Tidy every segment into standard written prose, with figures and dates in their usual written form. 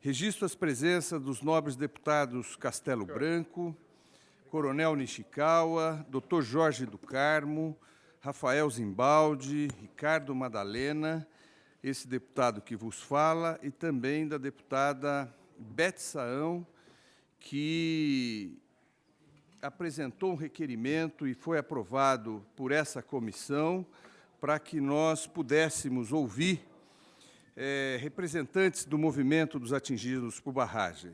Registro as presenças dos nobres deputados Castelo Branco, Coronel Nishikawa, Dr. Jorge do Carmo, Rafael Zimbaldi, Ricardo Madalena, esse deputado que vos fala, e também da deputada Beth Saão, que apresentou um requerimento e foi aprovado por essa comissão para que nós pudéssemos ouvir representantes do movimento dos atingidos por barragem.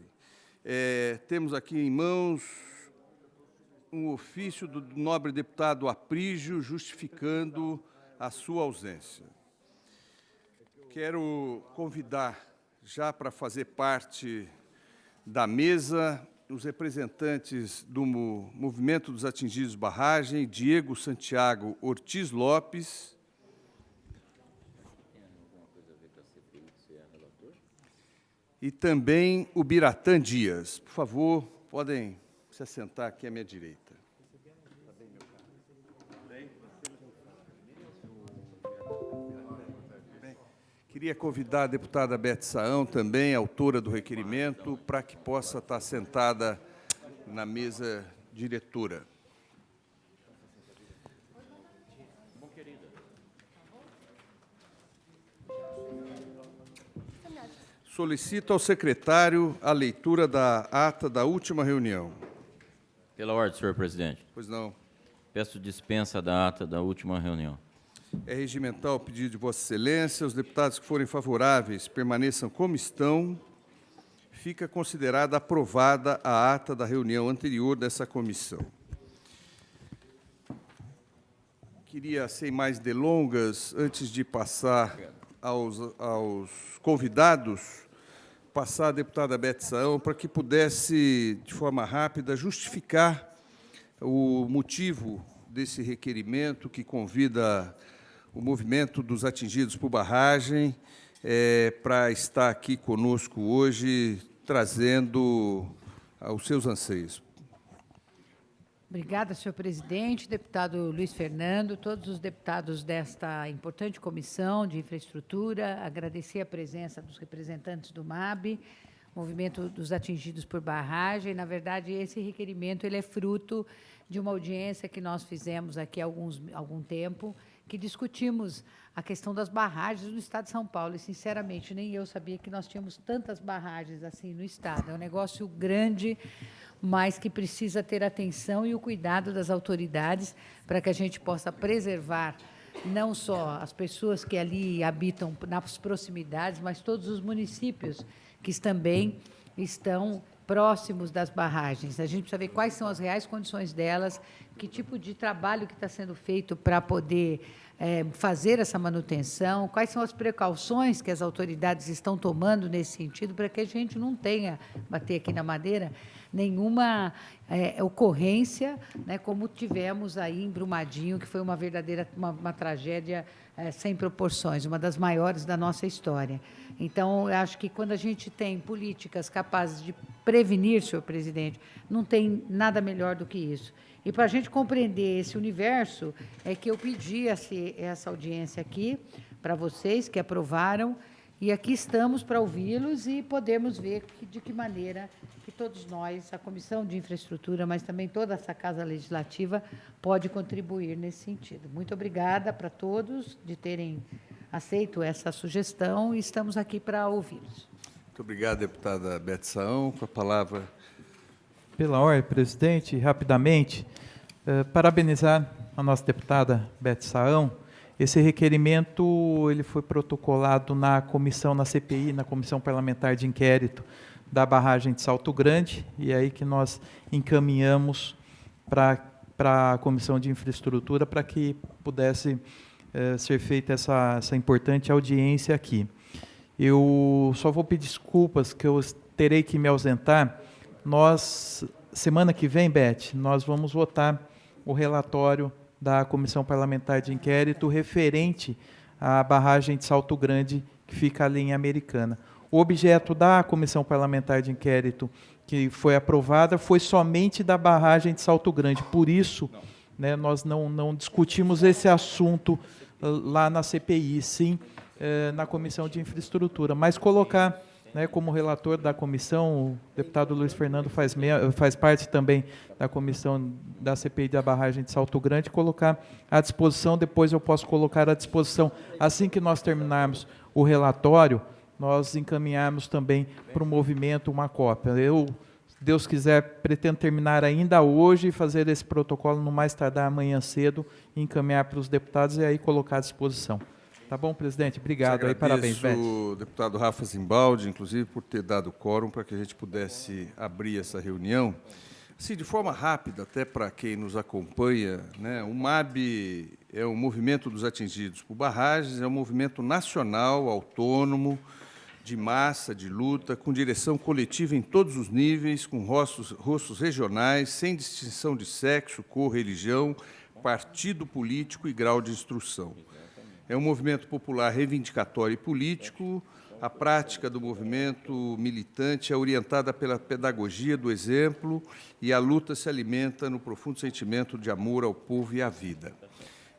Temos aqui em mãos um ofício do nobre deputado Aprígio justificando a sua ausência. Quero convidar, já para fazer parte da mesa, os representantes do movimento dos atingidos por barragem, Diego Santiago Ortiz Lopes, e também o Biratã Dias. Por favor, podem se assentar aqui à minha direita. Queria convidar a deputada Beth Saão, também autora do requerimento, para que possa estar sentada na mesa diretora. Solicito ao secretário a leitura da ata da última reunião. Pela ordem, senhor presidente. Pois não. Peço dispensa da ata da última reunião. É regimental o pedido de Vossa Excelência. Os deputados que forem favoráveis permaneçam como estão. Fica considerada aprovada a ata da reunião anterior dessa comissão. Queria, sem mais delongas, antes de passar aos convidados, passar a deputada Beth Saão para que pudesse, de forma rápida, justificar o motivo desse requerimento que convida o movimento dos atingidos por barragem para estar aqui conosco hoje, trazendo os seus anseios. Obrigada, senhor presidente, deputado Luiz Fernando, todos os deputados desta importante comissão de infraestrutura, agradecer a presença dos representantes do MAB, Movimento dos Atingidos por Barragem. Na verdade, esse requerimento ele é fruto de uma audiência que nós fizemos aqui há algum tempo, que discutimos a questão das barragens no Estado de São Paulo. E, sinceramente, nem eu sabia que nós tínhamos tantas barragens assim no Estado. É um negócio grande, mas que precisa ter atenção e o cuidado das autoridades para que a gente possa preservar não só as pessoas que ali habitam nas proximidades, mas todos os municípios que também estão próximos das barragens. A gente precisa ver quais são as reais condições delas, que tipo de trabalho que está sendo feito para poder fazer essa manutenção, quais são as precauções que as autoridades estão tomando nesse sentido, para que a gente não tenha, bater aqui na madeira, nenhuma ocorrência, né, como tivemos aí em Brumadinho, que foi uma verdadeira uma tragédia sem proporções, uma das maiores da nossa história. Então, eu acho que quando a gente tem políticas capazes de prevenir, senhor presidente, não tem nada melhor do que isso. E para a gente compreender esse universo, é que eu pedi essa audiência aqui para vocês, que aprovaram, e aqui estamos para ouvi-los e podermos ver de que maneira que todos nós, a Comissão de Infraestrutura, mas também toda essa Casa Legislativa, pode contribuir nesse sentido. Muito obrigada para todos de terem aceito essa sugestão e estamos aqui para ouvi-los. Muito obrigado, deputada Beth Saão. Com a palavra. Pela ordem, presidente, rapidamente, parabenizar a nossa deputada Beth Saão. Esse requerimento ele foi protocolado na comissão, na CPI, na Comissão Parlamentar de Inquérito da barragem de Salto Grande, e é aí que nós encaminhamos para a Comissão de Infraestrutura para que pudesse ser feita essa importante audiência aqui. Eu só vou pedir desculpas que eu terei que me ausentar. Nós, semana que vem, Beth, nós vamos votar o relatório da Comissão Parlamentar de Inquérito referente à barragem de Salto Grande, que fica ali em Americana. O objeto da Comissão Parlamentar de Inquérito que foi aprovada foi somente da barragem de Salto Grande. Por isso, né, nós não discutimos esse assunto lá na CPI, sim na Comissão de Infraestrutura, mas colocar né, como relator da comissão, o deputado Luiz Fernando faz parte também da comissão da CPI da barragem de Salto Grande, colocar à disposição, depois eu posso colocar à disposição, assim que nós terminarmos o relatório, nós encaminharmos também para o movimento uma cópia. Eu, se Deus quiser, pretendo terminar ainda hoje e fazer esse protocolo no mais tardar amanhã cedo, encaminhar para os deputados e aí colocar à disposição. Tá bom, presidente? Obrigado. Aí, parabéns, Beth. O deputado Rafa Zimbaldi, inclusive, por ter dado quórum para que a gente pudesse abrir essa reunião. Assim, de forma rápida, até para quem nos acompanha, né, o MAB é o Movimento dos Atingidos por Barragens, é um movimento nacional, autônomo, de massa, de luta, com direção coletiva em todos os níveis, com rostos regionais, sem distinção de sexo, cor, religião, partido político e grau de instrução. É um movimento popular reivindicatório e político. A prática do movimento militante é orientada pela pedagogia do exemplo e a luta se alimenta no profundo sentimento de amor ao povo e à vida.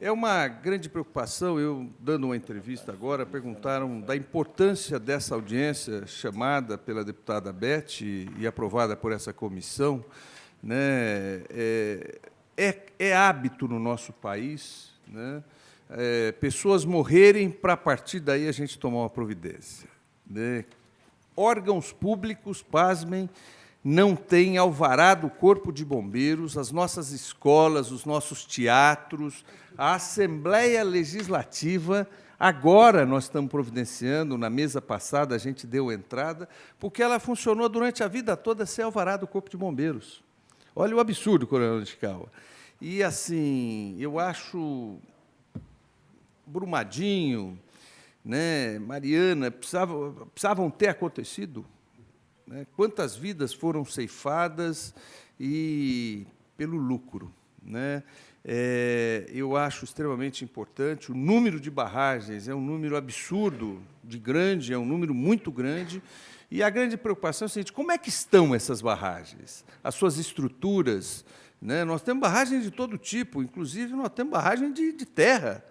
É uma grande preocupação, eu, dando uma entrevista agora, perguntaram da importância dessa audiência chamada pela deputada Beth e aprovada por essa comissão, né? É hábito no nosso país, né? Pessoas morrerem para, a partir daí, a gente tomar uma providência, né? Órgãos públicos, pasmem, não têm alvará do Corpo de Bombeiros, as nossas escolas, os nossos teatros, a Assembleia Legislativa, agora nós estamos providenciando, na mesa passada a gente deu entrada, porque ela funcionou durante a vida toda sem alvará do Corpo de Bombeiros. Olha o absurdo, Coronel Nishikawa. E, assim, eu acho... Brumadinho, né, Mariana, precisavam ter acontecido, né? Quantas vidas foram ceifadas e pelo lucro, né? Eu acho extremamente importante. O número de barragens é um número absurdo de grande, é um número muito grande, e a grande preocupação é a seguinte: como é que estão essas barragens? As suas estruturas, né? Nós temos barragens de todo tipo, inclusive nós temos barragem de terra.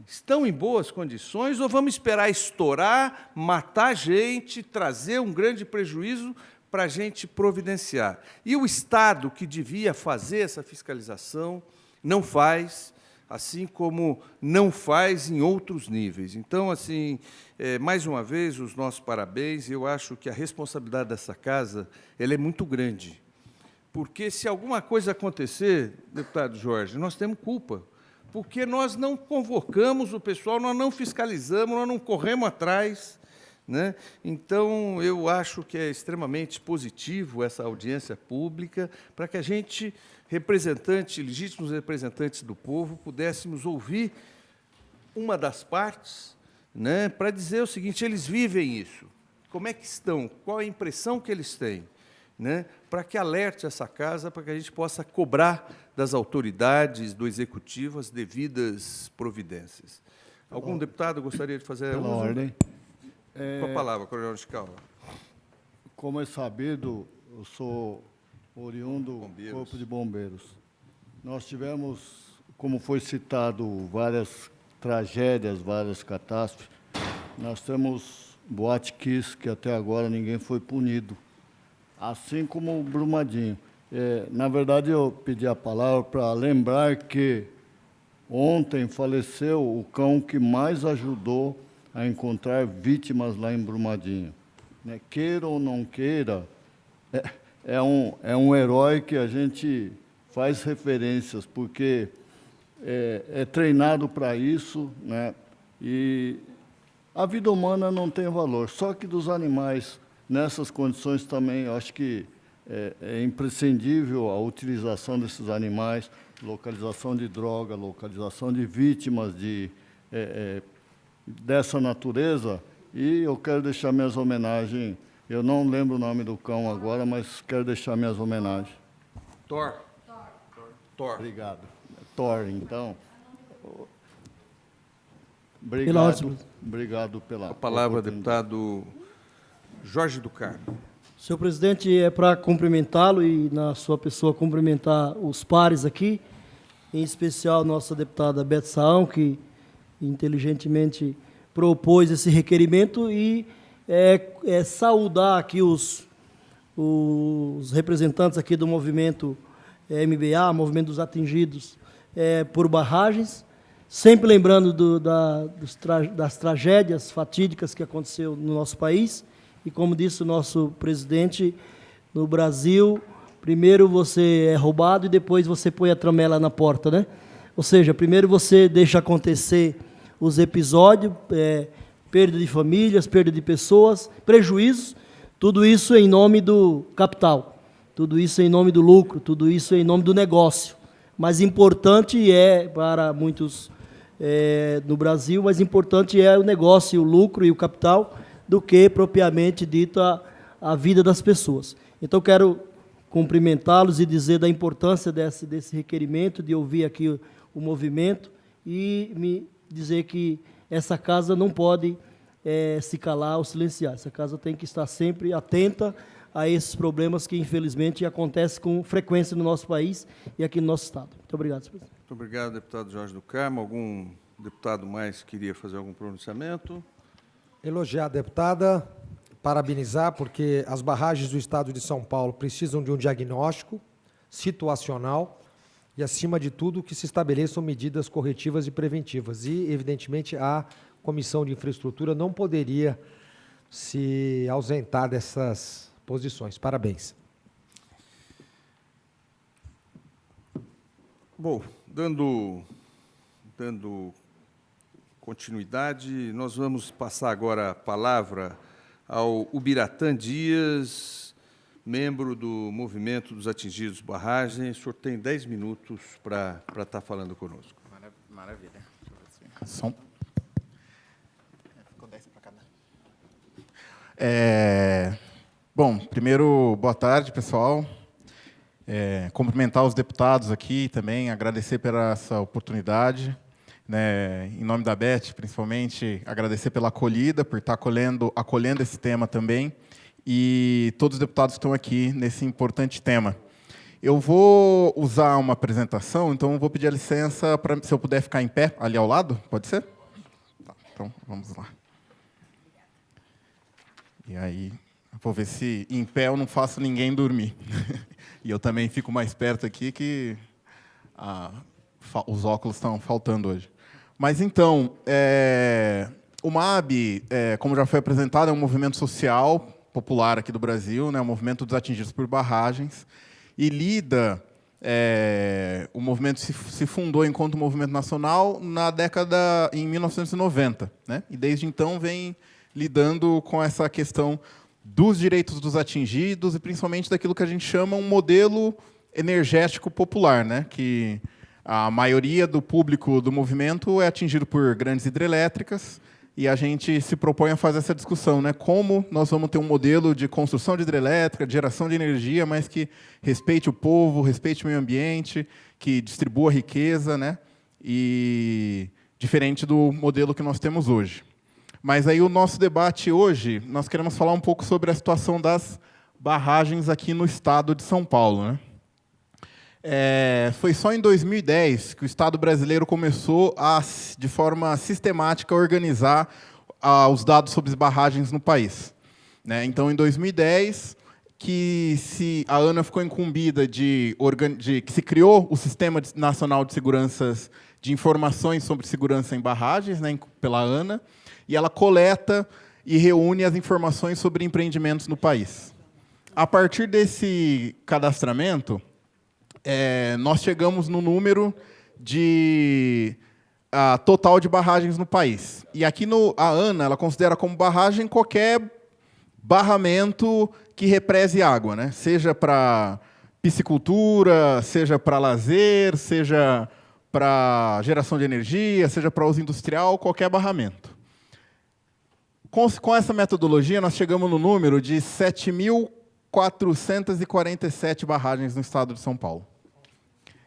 Estão em boas condições ou vamos esperar estourar, matar gente, trazer um grande prejuízo para a gente providenciar? E o Estado, que devia fazer essa fiscalização, não faz, assim como não faz em outros níveis. Então, assim, mais uma vez, os nossos parabéns. Eu acho que a responsabilidade dessa casa ela é muito grande, porque se alguma coisa acontecer, deputado Jorge, nós temos culpa, porque nós não convocamos o pessoal, nós não fiscalizamos, nós não corremos atrás, né? Então, eu acho que é extremamente positivo essa audiência pública, para que a gente, legítimos representantes do povo, pudéssemos ouvir uma das partes, né, para dizer o seguinte: eles vivem isso, como é que estão, qual é a impressão que eles têm, né, para que alerte essa casa, para que a gente possa cobrar das autoridades, do Executivo, as devidas providências. Algum deputado gostaria de fazer Pela uso? ordem. Com a palavra, Coronel Nishikawa. Como é sabido, eu sou oriundo do Bombeiros. Corpo de Bombeiros. Nós tivemos, como foi citado, várias tragédias, várias catástrofes. Nós temos Boate Kiss, que até agora ninguém foi punido, assim como o Brumadinho. Na verdade, eu pedi a palavra para lembrar que ontem faleceu o cão que mais ajudou a encontrar vítimas lá em Brumadinho. Né? Queira ou não queira, é um herói que a gente faz referências, porque é treinado para isso, né? E a vida humana não tem valor, só que dos animais, nessas condições também, eu acho que é imprescindível a utilização desses animais, localização de droga, localização de vítimas dessa natureza. E eu quero deixar minhas homenagens. Eu não lembro o nome do cão agora, mas quero deixar minhas homenagens. Thor. Obrigado. Thor, então. Obrigado pela A palavra, oportunidade. deputado Jorge do Carmo. Senhor presidente, é para cumprimentá-lo e, na sua pessoa, cumprimentar os pares aqui, em especial a nossa deputada Beth Saão, que inteligentemente propôs esse requerimento, e saudar aqui os representantes aqui do movimento MBA, Movimento dos Atingidos por Barragens, sempre lembrando das tragédias fatídicas que aconteceu no nosso país. E como disse o nosso presidente, no Brasil, primeiro você é roubado e depois você põe a tramela na porta, né? Ou seja, primeiro você deixa acontecer os episódios, perda de famílias, perda de pessoas, prejuízos, tudo isso em nome do capital, tudo isso em nome do lucro, tudo isso em nome do negócio. Mas importante para muitos no Brasil, mas importante é o negócio, o lucro e o capital, do que propriamente dito a vida das pessoas. Então, quero cumprimentá-los e dizer da importância desse requerimento, de ouvir aqui o movimento e me dizer que essa casa não pode se calar ou silenciar. Essa casa tem que estar sempre atenta a esses problemas que, infelizmente, acontecem com frequência no nosso país e aqui no nosso Estado. Muito obrigado, senhor presidente. Muito obrigado, deputado Jorge do Carmo. Algum deputado mais queria fazer algum pronunciamento? Elogiar a deputada, parabenizar, porque as barragens do Estado de São Paulo precisam de um diagnóstico situacional e, acima de tudo, que se estabeleçam medidas corretivas e preventivas. E, evidentemente, a Comissão de Infraestrutura não poderia se ausentar dessas posições. Parabéns. Bom, dando continuidade, nós vamos passar agora a palavra ao Ubiratã Dias, membro do Movimento dos Atingidos Barragens. O senhor tem 10 minutos para estar falando conosco. Maravilha. Ficou 10 para cada. Bom, primeiro, boa tarde, pessoal. Cumprimentar os deputados aqui também, agradecer pela essa oportunidade. Em nome da Beth, principalmente, agradecer pela acolhida, por estar acolhendo esse tema também, e todos os deputados que estão aqui nesse importante tema. Eu vou usar uma apresentação, então eu vou pedir a licença, se eu puder ficar em pé, ali ao lado, pode ser? Tá, então, vamos lá. E aí, vou ver se em pé eu não faço ninguém dormir. E eu também fico mais perto aqui, que os óculos estão faltando hoje. Mas, então, o MAB, como já foi apresentado, é um movimento social popular aqui do Brasil, né, o movimento dos atingidos por barragens, e lida, o movimento se fundou enquanto movimento nacional em 1990, né, e desde então vem lidando com essa questão dos direitos dos atingidos e principalmente daquilo que a gente chama um modelo energético popular, né, que a maioria do público do movimento é atingido por grandes hidrelétricas e a gente se propõe a fazer essa discussão, né? Como nós vamos ter um modelo de construção de hidrelétrica, de geração de energia, mas que respeite o povo, respeite o meio ambiente, que distribua riqueza, né? E diferente do modelo que nós temos hoje. Mas aí o nosso debate hoje, nós queremos falar um pouco sobre a situação das barragens aqui no estado de São Paulo, né? Foi só em 2010 que o Estado brasileiro começou a, de forma sistemática, organizar os dados sobre as barragens no país. Né? Então, em 2010, a ANA ficou incumbida que se criou o Sistema Nacional de Segurança de Informações sobre Segurança em Barragens, né, pela ANA, e ela coleta e reúne as informações sobre empreendimentos no país. A partir desse cadastramento, nós chegamos no número total de barragens no país. E aqui a ANA ela considera como barragem qualquer barramento que represe água, né? Seja para piscicultura, seja para lazer, seja para geração de energia, seja para uso industrial, qualquer barramento. Com essa metodologia, nós chegamos no número de 7.447 barragens no estado de São Paulo.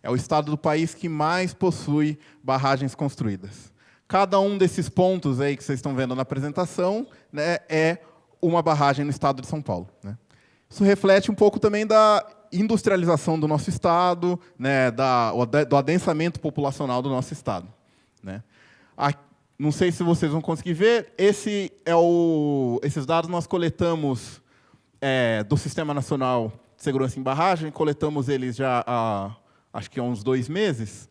É o estado do país que mais possui barragens construídas. Cada um desses pontos aí que vocês estão vendo na apresentação, né, é uma barragem no estado de São Paulo. Né? Isso reflete um pouco também da industrialização do nosso estado, né, do adensamento populacional do nosso estado. Né? não sei se vocês vão conseguir ver, esses dados nós coletamos do Sistema Nacional de Segurança em Barragem, coletamos eles já acho que há uns 2 meses,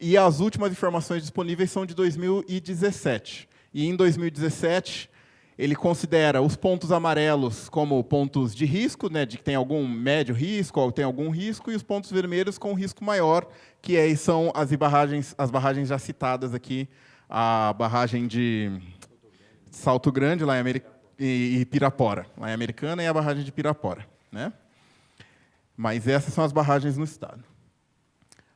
e as últimas informações disponíveis são de 2017. E em 2017, ele considera os pontos amarelos como pontos de risco, né, de que tem algum médio risco ou tem algum risco, e os pontos vermelhos com risco maior, que aí são as barragens já citadas aqui, a barragem de Salto Grande lá e Pirapora, lá em Americana, e a barragem de Pirapora, né? Mas essas são as barragens no estado.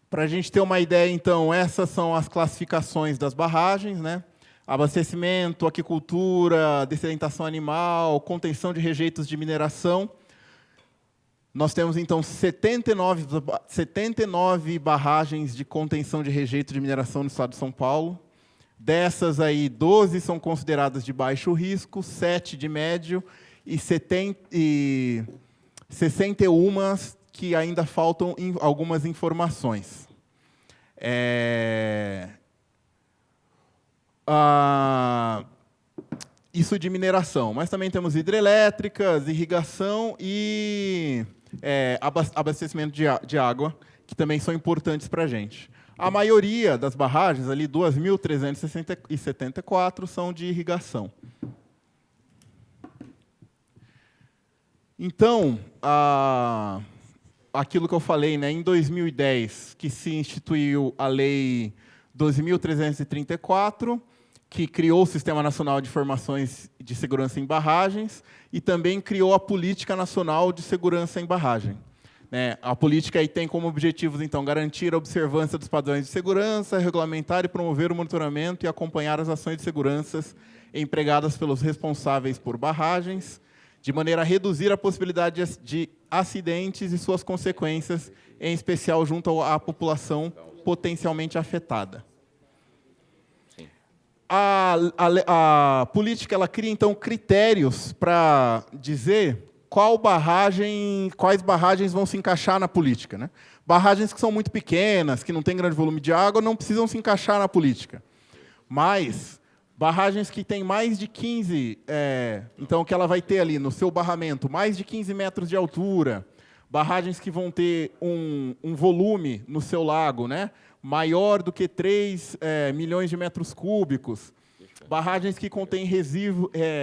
Para a gente ter uma ideia, então, essas são as classificações das barragens, né? Abastecimento, aquicultura, dessedentação animal, contenção de rejeitos de mineração. Nós temos, então, 79 barragens de contenção de rejeito de mineração no estado de São Paulo. Dessas, aí, 12 são consideradas de baixo risco, 7 de médio e 61 que ainda faltam algumas informações. Isso de mineração, mas também temos hidrelétricas, irrigação e abastecimento de água, que também são importantes para a gente. A maioria das barragens, ali 2.374, são de irrigação. Então, aquilo que eu falei, né, em 2010, que se instituiu a Lei 12.334, que criou o Sistema Nacional de Informações de Segurança em Barragens e também criou a Política Nacional de Segurança em Barragem. A política aí tem como objetivos, então, garantir a observância dos padrões de segurança, regulamentar e promover o monitoramento e acompanhar as ações de segurança empregadas pelos responsáveis por barragens, de maneira a reduzir a possibilidade de acidentes e suas consequências, em especial junto à população potencialmente afetada. A política ela cria, então, critérios para dizer quais barragens vão se encaixar na política, né? Barragens que são muito pequenas, que não têm grande volume de água, não precisam se encaixar na política. Mas barragens que têm mais de 15, então, que ela vai ter ali no seu barramento mais de 15 metros de altura, barragens que vão ter um volume no seu lago, né, maior do que 3 milhões de metros cúbicos, barragens que contêm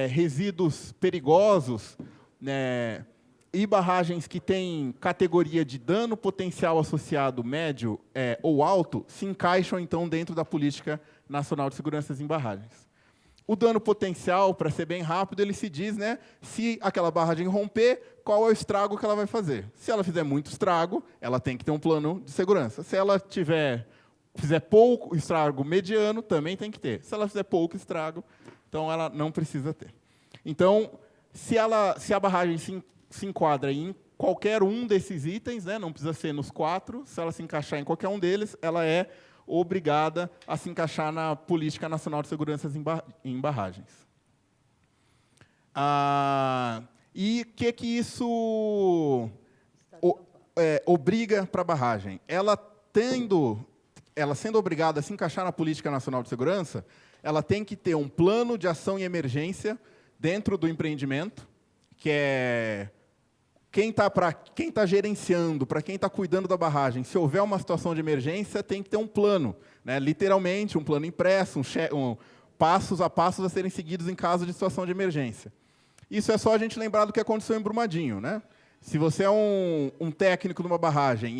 resíduos perigosos, né, e barragens que têm categoria de dano potencial associado médio ou alto, se encaixam, então, dentro da Política Nacional de Segurança em Barragens. O dano potencial, para ser bem rápido, ele se diz, né, se aquela barragem romper, qual é o estrago que ela vai fazer. Se ela fizer muito estrago, ela tem que ter um plano de segurança. Se ela fizer pouco estrago mediano, também tem que ter. Se ela fizer pouco estrago, então ela não precisa ter. Então, se a barragem se enquadra em qualquer um desses itens, né, não precisa ser nos 4, se ela se encaixar em qualquer um deles, ela é obrigada a se encaixar na Política Nacional de Segurança em Barragens. E o que isso obriga para a barragem? Ela sendo obrigada a se encaixar na Política Nacional de Segurança, ela tem que ter um plano de ação e emergência dentro do empreendimento, que é quem está gerenciando, para quem está cuidando da barragem. Se houver uma situação de emergência, tem que ter um plano, né? Literalmente, um plano impresso, passos a passos a serem seguidos em caso de situação de emergência. Isso é só a gente lembrar do que aconteceu em Brumadinho, né? Se você é um técnico de uma barragem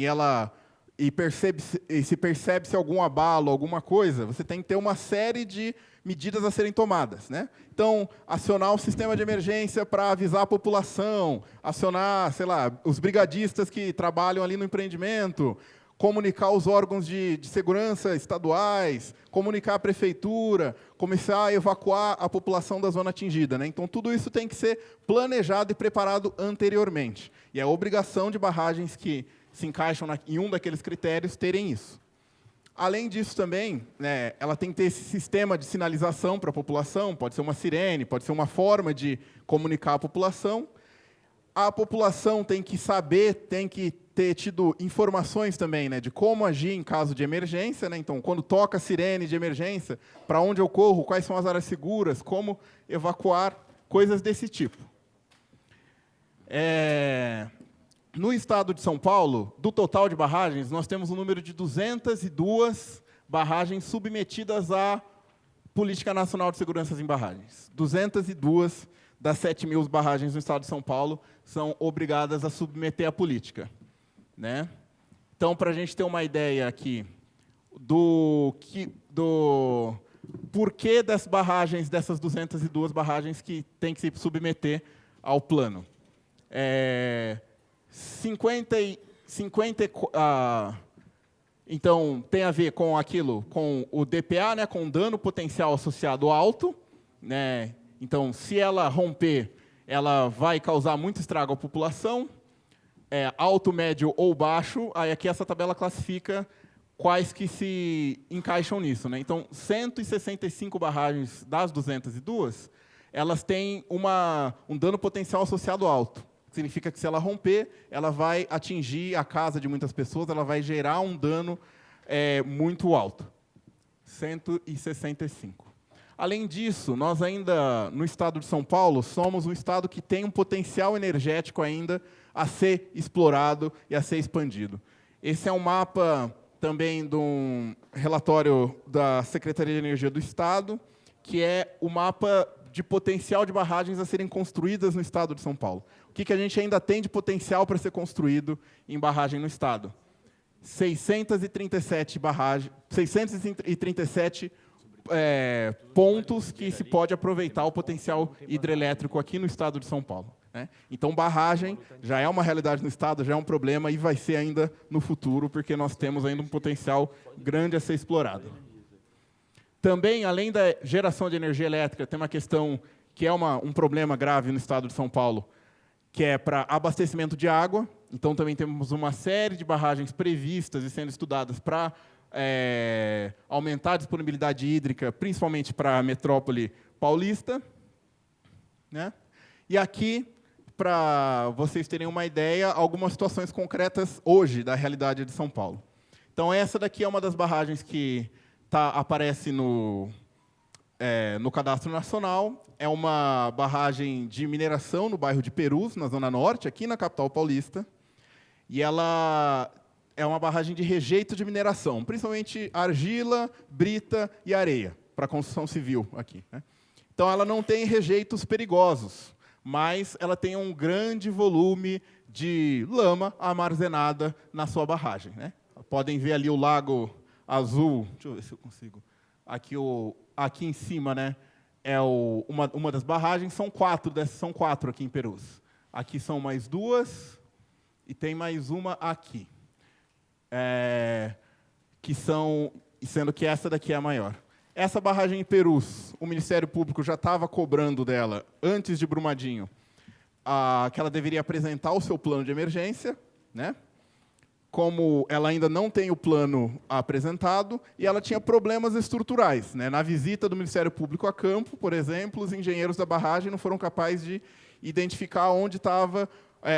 e se percebe-se algum abalo, alguma coisa, você tem que ter uma série de medidas a serem tomadas, né? Então, acionar o sistema de emergência para avisar a população, acionar, sei lá, os brigadistas que trabalham ali no empreendimento, comunicar os órgãos de segurança estaduais, comunicar a prefeitura, começar a evacuar a população da zona atingida, né? Então, tudo isso tem que ser planejado e preparado anteriormente. E é obrigação de barragens que se encaixam em um daqueles critérios terem isso. Além disso também, né, ela tem que ter esse sistema de sinalização para a população, pode ser uma sirene, pode ser uma forma de comunicar à população. A população tem que saber, tem que ter tido informações também, né, de como agir em caso de emergência, né? Então, quando toca a sirene de emergência, para onde eu corro, quais são as áreas seguras, como evacuar, coisas desse tipo. No estado de São Paulo, do total de barragens, nós temos um número de 202 barragens submetidas à Política Nacional de Segurança em Barragens. 202 das 7.000 barragens no estado de São Paulo são obrigadas a submeter à política, né? Então, para a gente ter uma ideia aqui do porquê das barragens, dessas 202 barragens que tem que se submeter ao plano. 50, então, tem a ver com aquilo, com o DPA, né, com dano potencial associado alto, né? Então, se ela romper, ela vai causar muito estrago à população, alto, médio ou baixo. Aí aqui essa tabela classifica quais que se encaixam nisso, né? Então, 165 barragens das 202, elas têm um dano potencial associado alto. Significa que, se ela romper, ela vai atingir a casa de muitas pessoas, ela vai gerar um dano muito alto. 165. Além disso, nós ainda, no estado de São Paulo, somos um estado que tem um potencial energético ainda a ser explorado e a ser expandido. Esse é um mapa também de um relatório da Secretaria de Energia do Estado, que é o mapa de potencial de barragens a serem construídas no estado de São Paulo. O que a gente ainda tem de potencial para ser construído em barragem no estado? 637 barragens, 637 pontos que se pode aproveitar o potencial hidrelétrico aqui no estado de São Paulo, né? Então, barragem já é uma realidade no estado, já é um problema e vai ser ainda no futuro, porque nós temos ainda um potencial grande a ser explorado. Também, além da geração de energia elétrica, tem uma questão que é um problema grave no estado de São Paulo, que é para abastecimento de água. Então, também temos uma série de barragens previstas e sendo estudadas para aumentar a disponibilidade hídrica, principalmente para a metrópole paulista, né? E aqui, para vocês terem uma ideia, algumas situações concretas hoje da realidade de São Paulo. Então, essa daqui é uma das barragens que aparece no Cadastro Nacional. É uma barragem de mineração no bairro de Perus, na Zona Norte, aqui na capital paulista. E ela é uma barragem de rejeito de mineração, principalmente argila, brita e areia, para construção civil aqui, né? Então, ela não tem rejeitos perigosos, mas ela tem um grande volume de lama armazenada na sua barragem, né? Podem ver ali o Lago Azul. Deixa eu ver se eu consigo. Aqui em cima, né, é uma das barragens. São 4 dessas, são 4 aqui em Perus. Aqui são mais 2 e tem mais uma aqui. Sendo que essa daqui é a maior. Essa barragem em Perus, o Ministério Público já estava cobrando dela, antes de Brumadinho, que ela deveria apresentar o seu plano de emergência, né? Como ela ainda não tem o plano apresentado, e ela tinha problemas estruturais, né? Na visita do Ministério Público a campo, por exemplo, os engenheiros da barragem não foram capazes de identificar onde estava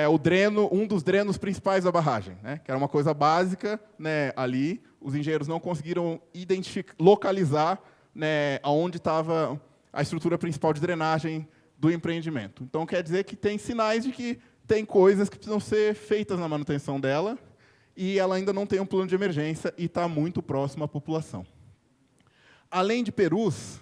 o dreno, um dos drenos principais da barragem, né? Que era uma coisa básica, né? Ali, os engenheiros não conseguiram localizar, né, aonde estava a estrutura principal de drenagem do empreendimento. Então, quer dizer que tem sinais de que tem coisas que precisam ser feitas na manutenção dela, e ela ainda não tem um plano de emergência e está muito próximo à população. Além de Perus,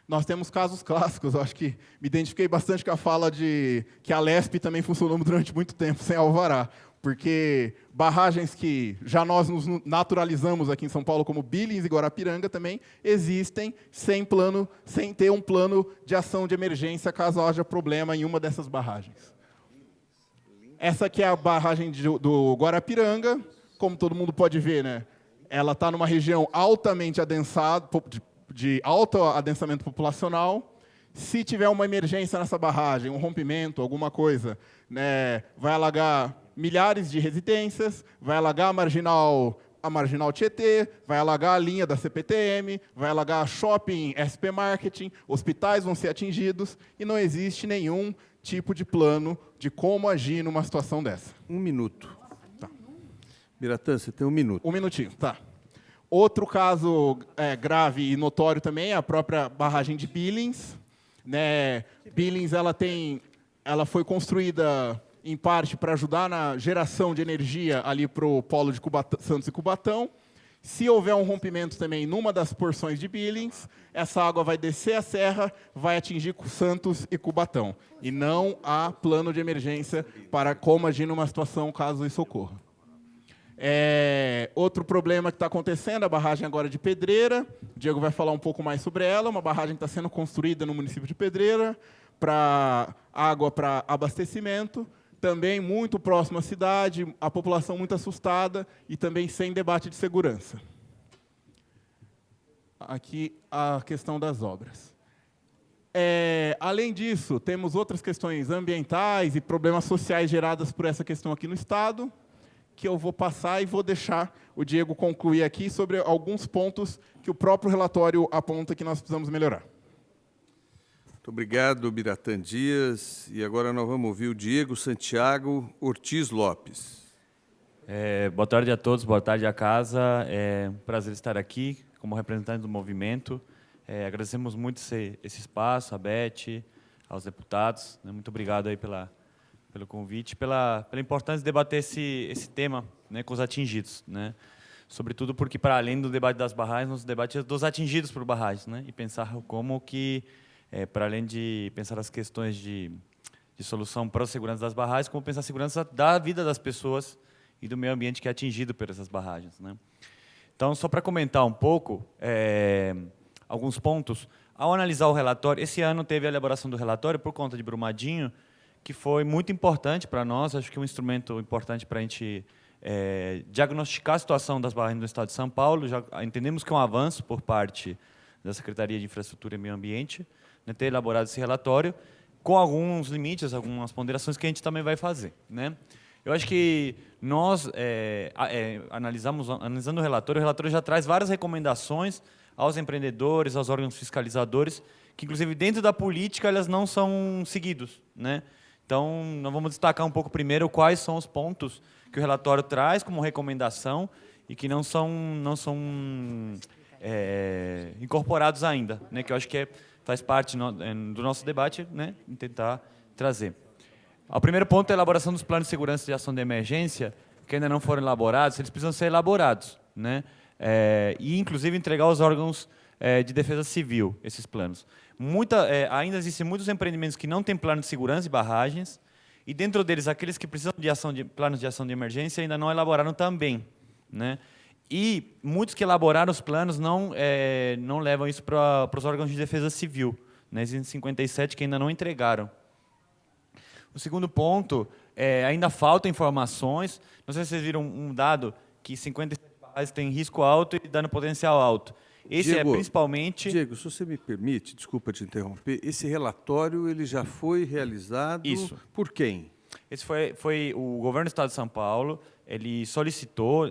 nós temos casos clássicos. Eu acho que me identifiquei bastante com a fala de que a Lesp também funcionou durante muito tempo sem alvará, porque barragens que já nós nos naturalizamos aqui em São Paulo, como Billings e Guarapiranga, também existem sem ter um plano de ação de emergência caso haja problema em uma dessas barragens. Essa aqui é a barragem do Guarapiranga. Como todo mundo pode ver, né, ela está numa região altamente adensada, de alto adensamento populacional. Se tiver uma emergência nessa barragem, um rompimento, alguma coisa, né, vai alagar milhares de residências, vai alagar a marginal Tietê, vai alagar a linha da CPTM, vai alagar shopping, SP Marketing, hospitais vão ser atingidos, e não existe nenhum tipo de plano de como agir numa situação dessa. 1 minuto. Tá. Biratã, você tem 1 minuto. Um minutinho, tá. Outro caso grave e notório também é a própria barragem de Billings. Né? Billings ela foi construída, em parte, para ajudar na geração de energia ali para o polo de Santos e Cubatão. Se houver um rompimento também numa das porções de Billings, essa água vai descer a serra, vai atingir Santos e Cubatão. E não há plano de emergência para como agir numa situação caso isso ocorra. Outro problema que está acontecendo, a barragem agora de Pedreira. O Diego vai falar um pouco mais sobre ela. Uma barragem que está sendo construída no município de Pedreira para água para abastecimento. Também muito próximo à cidade, a população muito assustada e também sem debate de segurança. Aqui a questão das obras. Além disso, temos outras questões ambientais e problemas sociais geradas por essa questão aqui no Estado, que eu vou passar e vou deixar o Diego concluir aqui sobre alguns pontos que o próprio relatório aponta que nós precisamos melhorar. Muito obrigado, Biratã Dias. E agora nós vamos ouvir o Diego Santiago Ortiz Lopes. Boa tarde a todos, boa tarde à casa. É um prazer estar aqui como representante do movimento. Agradecemos muito esse espaço, a Beth, aos deputados. Né? Muito obrigado aí pelo convite, pela importância de debater esse tema, né, com os atingidos. Né? Sobretudo porque, para além do debate das barragens, nos debate dos atingidos por barragens, né? E pensar como que, para além de pensar as questões de solução para a segurança das barragens, como pensar a segurança da vida das pessoas e do meio ambiente que é atingido por essas barragens. Né? Então, só para comentar um pouco, alguns pontos, ao analisar o relatório, esse ano teve a elaboração do relatório por conta de Brumadinho, que foi muito importante para nós, acho que um instrumento importante para a gente diagnosticar a situação das barragens do Estado de São Paulo. Já entendemos que é um avanço por parte da Secretaria de Infraestrutura e Meio Ambiente, né, ter elaborado esse relatório, com alguns limites, algumas ponderações que a gente também vai fazer. Né? Eu acho que nós, analisando o relatório já traz várias recomendações aos empreendedores, aos órgãos fiscalizadores, que, inclusive, dentro da política, elas não são seguidos. Né? Então, nós vamos destacar um pouco primeiro quais são os pontos que o relatório traz como recomendação e que não são incorporados ainda, né? Que eu acho que faz parte do nosso debate, né? Em tentar trazer. O primeiro ponto é a elaboração dos planos de segurança e ação de emergência, que ainda não foram elaborados, eles precisam ser elaborados, né? E, inclusive, entregar aos órgãos de defesa civil esses planos. Ainda existem muitos empreendimentos que não têm plano de segurança e barragens, e dentro deles, aqueles que precisam de planos de ação de emergência ainda não elaboraram também. Né? E muitos que elaboraram os planos não levam isso para os órgãos de defesa civil. Né? Existem 57 que ainda não entregaram. O segundo ponto, ainda faltam informações. Não sei se vocês viram um dado que 57 barragens têm risco alto e dano potencial alto. Esse Diego, principalmente... Diego, se você me permite, desculpa te interromper, esse relatório ele já foi realizado por quem? Esse foi o governo do Estado de São Paulo. Ele solicitou,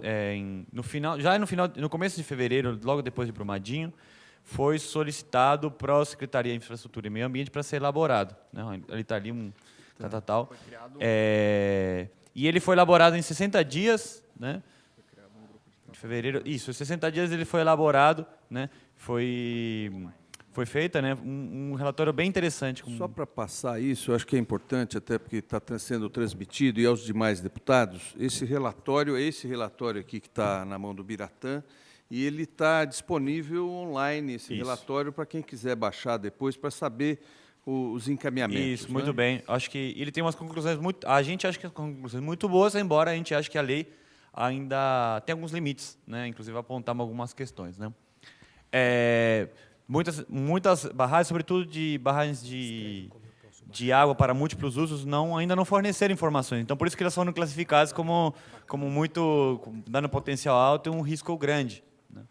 no começo de fevereiro, logo depois de Brumadinho, foi solicitado para a Secretaria de Infraestrutura e Meio Ambiente para ser elaborado. Né? Ele está ali, tal. E ele foi elaborado em 60 dias, né? De fevereiro, isso, 60 dias ele foi elaborado, né? Foi feita, né, um relatório bem interessante. Só para passar isso, eu acho que é importante, até porque está sendo transmitido, e aos demais deputados, esse relatório aqui que está na mão do Biratã, e ele está disponível online, esse relatório, para quem quiser baixar depois, para saber os encaminhamentos. Isso, muito bem. Acho que ele tem umas conclusões a gente acha que as conclusões muito boas, embora a gente ache que a lei ainda tem alguns limites, né? Inclusive apontar algumas questões. Né? Muitas barragens, sobretudo de barragens de água para múltiplos usos, ainda não forneceram informações. Então, por isso que elas foram classificadas como com dano potencial alto e um risco grande. Né?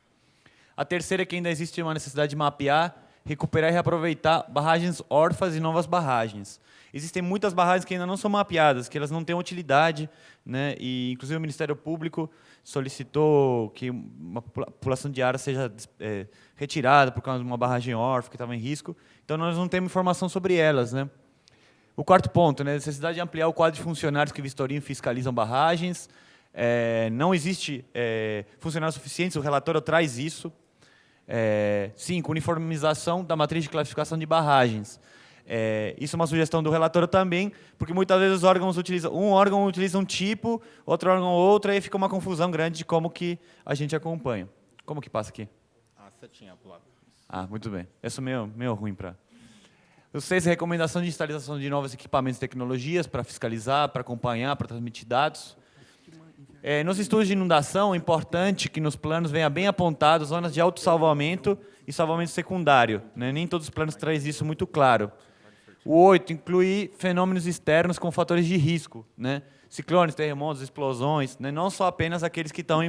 A terceira é que ainda existe uma necessidade de mapear, recuperar e reaproveitar barragens órfãs e novas barragens. Existem muitas barragens que ainda não são mapeadas, que elas não têm utilidade, né? E, inclusive, o Ministério Público solicitou que uma população de área seja retirada por causa de uma barragem órfã que estava em risco. Então, nós não temos informação sobre elas. Né? O quarto ponto, né? A necessidade de ampliar o quadro de funcionários que vistoriam e fiscalizam barragens. Não existe funcionários suficientes, o relatório traz isso. 5, uniformização da matriz de classificação de barragens. Isso é uma sugestão do relatório também, porque muitas vezes os órgãos utilizam, um órgão utiliza um tipo, outro órgão outro, aí fica uma confusão grande de como que a gente acompanha. Como que passa aqui? Setinha pro lado. Muito bem. Isso é meio ruim para... O 6, recomendação de instalação de novos equipamentos e tecnologias para fiscalizar, para acompanhar, para transmitir dados. Nos estudos de inundação, é importante que nos planos venha bem apontado zonas de autossalvamento e salvamento secundário, né? Nem todos os planos trazem isso muito claro. O 8, incluir fenômenos externos com fatores de risco, né? Ciclones, terremotos, explosões, né? Não só apenas aqueles que estão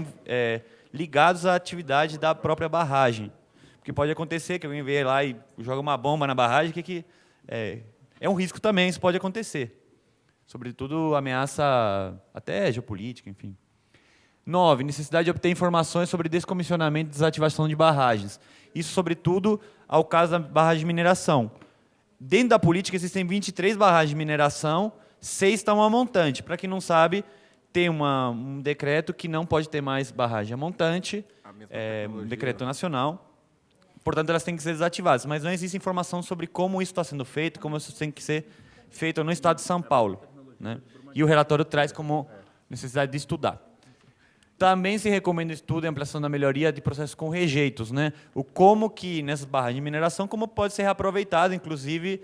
ligados à atividade da própria barragem. Porque pode acontecer que alguém venha lá e joga uma bomba na barragem, é um risco também, isso pode acontecer. Sobretudo ameaça até geopolítica, enfim. 9, necessidade de obter informações sobre descomissionamento e desativação de barragens. Isso, sobretudo, ao caso da barragem de mineração. Dentro da política, existem 23 barragens de mineração, 6 estão a montante. Para quem não sabe, tem um decreto que não pode ter mais barragem a montante, um decreto nacional. Portanto, elas têm que ser desativadas. Mas não existe informação sobre como isso está sendo feito, como isso tem que ser feito no estado de São Paulo, né? E o relatório traz como necessidade de estudar. Também se recomenda estudo e ampliação da melhoria de processos com rejeitos, né? Como que nessas barragens de mineração, como pode ser reaproveitado, inclusive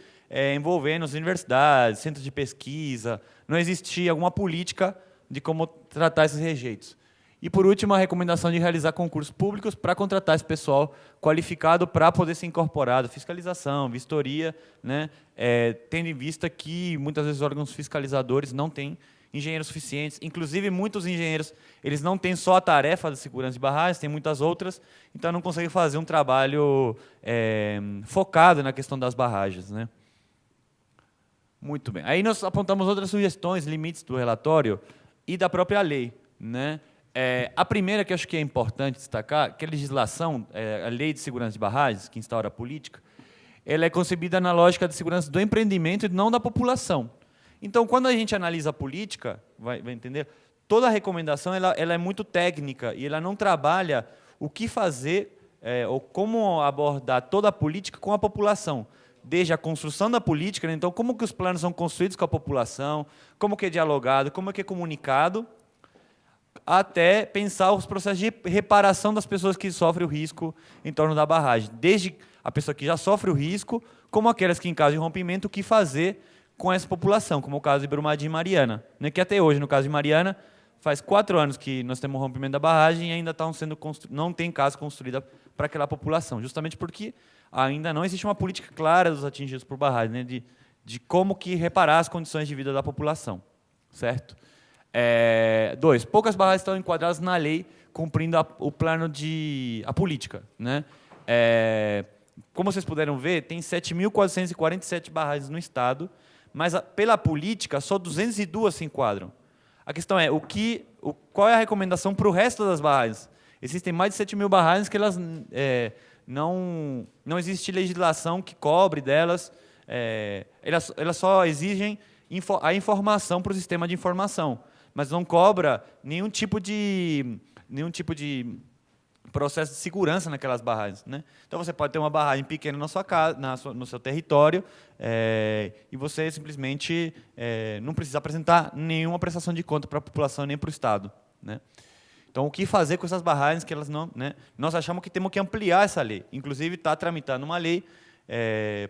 envolvendo as universidades, centros de pesquisa. Não existia alguma política de como tratar esses rejeitos. E, por último, a recomendação de realizar concursos públicos para contratar esse pessoal qualificado para poder ser incorporado, fiscalização, vistoria, né? Tendo em vista que, muitas vezes, os órgãos fiscalizadores não têm engenheiros suficientes. Inclusive, muitos engenheiros eles não têm só a tarefa de segurança de barragens, tem muitas outras, então não conseguem fazer um trabalho focado na questão das barragens, né? Muito bem. Aí nós apontamos outras sugestões, limites do relatório e da própria lei, né? A primeira que eu acho que é importante destacar, que a legislação, a Lei de Segurança de Barragens, que instaura a política, ela é concebida na lógica de segurança do empreendimento e não da população. Então, quando a gente analisa a política, vai entender, toda a recomendação ela é muito técnica e ela não trabalha o que fazer ou como abordar toda a política com a população. Desde a construção da política, né? Então, como que os planos são construídos com a população, como que é dialogado, como que é comunicado, até pensar os processos de reparação das pessoas que sofrem o risco em torno da barragem. Desde a pessoa que já sofre o risco, como aquelas que, em caso de rompimento, o que fazer com essa população, como o caso de Brumadinho e Mariana, né? Que até hoje, no caso de Mariana, faz 4 anos que nós temos o rompimento da barragem e ainda não tem casa construída para aquela população, justamente porque ainda não existe uma política clara dos atingidos por barragem, né? De como que reparar as condições de vida da população, certo? 2, poucas barragens estão enquadradas na lei, cumprindo o plano a política, né? Como vocês puderam ver, tem 7.447 barragens no estado, mas pela política só 202 se enquadram. A questão é qual é a recomendação para o resto das barragens? Existem mais de 7.000 barragens que elas não existe legislação que cobre delas, elas só exigem a informação para o sistema de informação, mas não cobra nenhum tipo de processo de segurança naquelas barragens, né? Então você pode ter uma barragem pequena na sua casa, no seu território, e você simplesmente não precisa apresentar nenhuma prestação de conta para a população nem para o Estado, né? Então, o que fazer com essas barragens que elas não, né? Nós achamos que temos que ampliar essa lei. Inclusive, está tramitando uma lei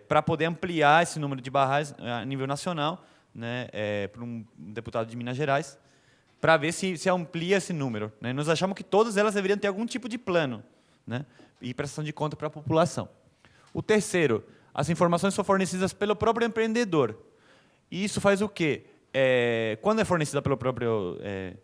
para poder ampliar esse número de barragens a nível nacional, né? Por um deputado de Minas Gerais, para ver se amplia esse número, né? Nós achamos que todas elas deveriam ter algum tipo de plano, né? E prestação de conta para a população. O terceiro, as informações são fornecidas pelo próprio empreendedor. E isso faz o quê? Quando é fornecida pelo próprio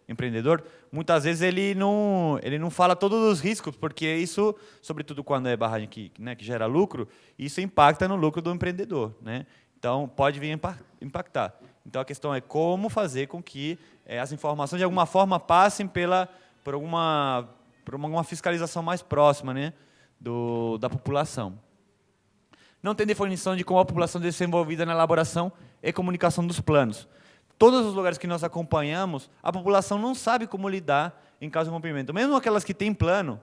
empreendedor, muitas vezes ele não fala todos os riscos, porque isso, sobretudo quando é barragem que gera lucro, isso impacta no lucro do empreendedor, né? Então, pode vir impactar. Então, a questão é como fazer com que as informações, de alguma forma, passem por alguma fiscalização mais próxima, né, da população. Não tem definição de como a população deve ser envolvida na elaboração e comunicação dos planos. todos os lugares que nós acompanhamos, a população não sabe como lidar em caso de rompimento. Mesmo aquelas que têm plano,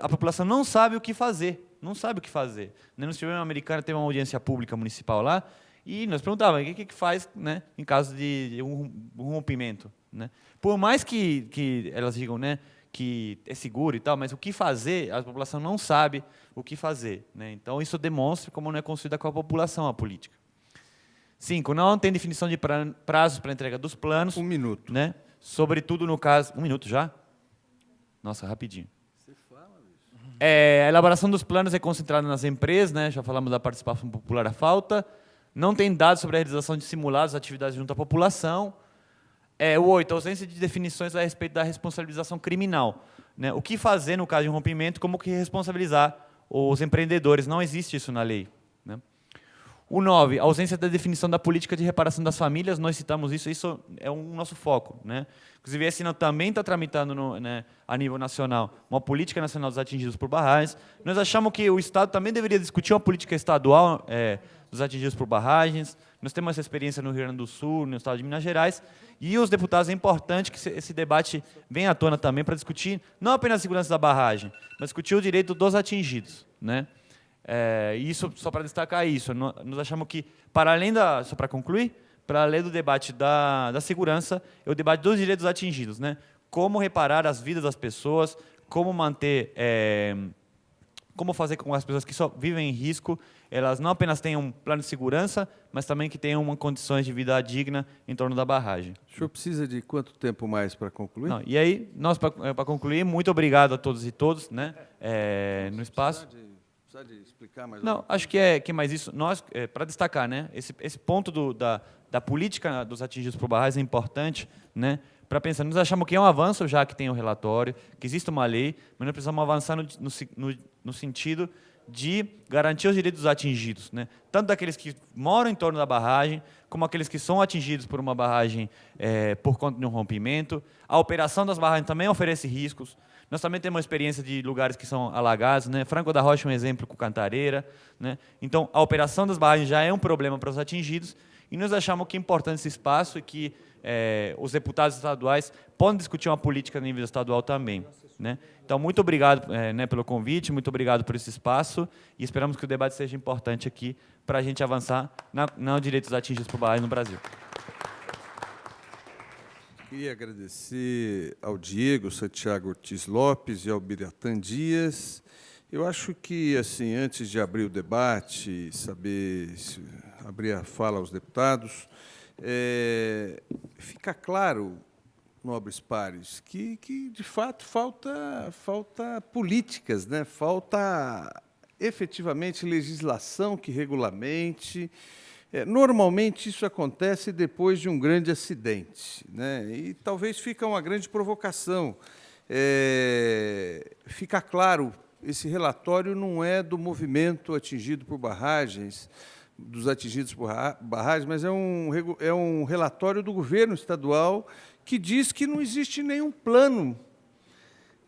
a população não sabe o que fazer. Não sabe o que fazer. Nós tivemos uma americana, teve uma audiência pública municipal lá, e nós perguntávamos o que faz, né, em caso de um rompimento. Né? Por mais que elas digam, né, que é seguro e tal, mas o que fazer, a população não sabe o que fazer. Né? Então, isso demonstra como não é construída com a população a política. 5. Não tem definição de prazos para a entrega dos planos. 1 minuto. Né? Sobretudo no caso... 1 minuto já? Nossa, rapidinho. A elaboração dos planos é concentrada nas empresas, né? Já falamos da participação popular, a falta. Não tem dados sobre a realização de simulados, atividades junto à população. 8. Ausência de definições a respeito da responsabilização criminal. Né? O que fazer no caso de um rompimento, como que responsabilizar os empreendedores. Não existe isso na lei. Né? O 9. Ausência da definição da política de reparação das famílias. Nós citamos isso é o nosso foco. Né? Inclusive, esse ano também está tramitando né, a nível nacional uma política nacional dos atingidos por barragens. Nós achamos que o Estado também deveria discutir uma política estadual dos atingidos por barragens. Nós temos essa experiência no Rio Grande do Sul, no estado de Minas Gerais, e os deputados, é importante que esse debate venha à tona também para discutir não apenas a segurança da barragem, mas discutir o direito dos atingidos. Né? Isso, só para destacar isso, nós achamos que, para além só para concluir, para além do debate da segurança, é o debate dos direitos atingidos. Né? Como reparar as vidas das pessoas, como manter... como fazer com que as pessoas que só vivem em risco, elas não apenas tenham um plano de segurança, mas também que tenham condições de vida digna em torno da barragem. O senhor precisa de quanto tempo mais para concluir? Não, e aí, nós, para concluir, muito obrigado a todos e todos, né, no espaço. Precisa de explicar mais? Não, acho que é mais isso. Nós, para destacar, né, esse ponto da política dos atingidos por barragens é importante, né, para pensar. Nós achamos que é um avanço, já que tem o relatório, que existe uma lei, mas nós precisamos avançar no sentido de garantir os direitos dos atingidos, né? Tanto daqueles que moram em torno da barragem, como aqueles que são atingidos por uma barragem por conta de um rompimento. A operação das barragens também oferece riscos. Nós também temos uma experiência de lugares que são alagados, né? Franco da Rocha é um exemplo com Cantareira. Né? Então, a operação das barragens já é um problema para os atingidos, e nós achamos que é importante esse espaço e que os deputados estaduais podem discutir uma política a nível estadual também. Né? Então, muito obrigado né, pelo convite, muito obrigado por esse espaço, e esperamos que o debate seja importante aqui para a gente avançar nos direitos atingidos por barragens no Brasil. Queria agradecer ao Diego Santiago Ortiz Lopes e ao Biratã Dias. Eu acho que, assim, antes de abrir o debate, abrir a fala aos deputados, fica claro, nobres pares, que de fato falta políticas, né? Falta efetivamente legislação que regulamente. Normalmente isso acontece depois de um grande acidente, né? E talvez fica uma grande provocação. Fica claro, esse relatório não é do movimento atingido por barragens, dos atingidos por barragens, mas é um relatório do governo estadual que diz que não existe nenhum plano,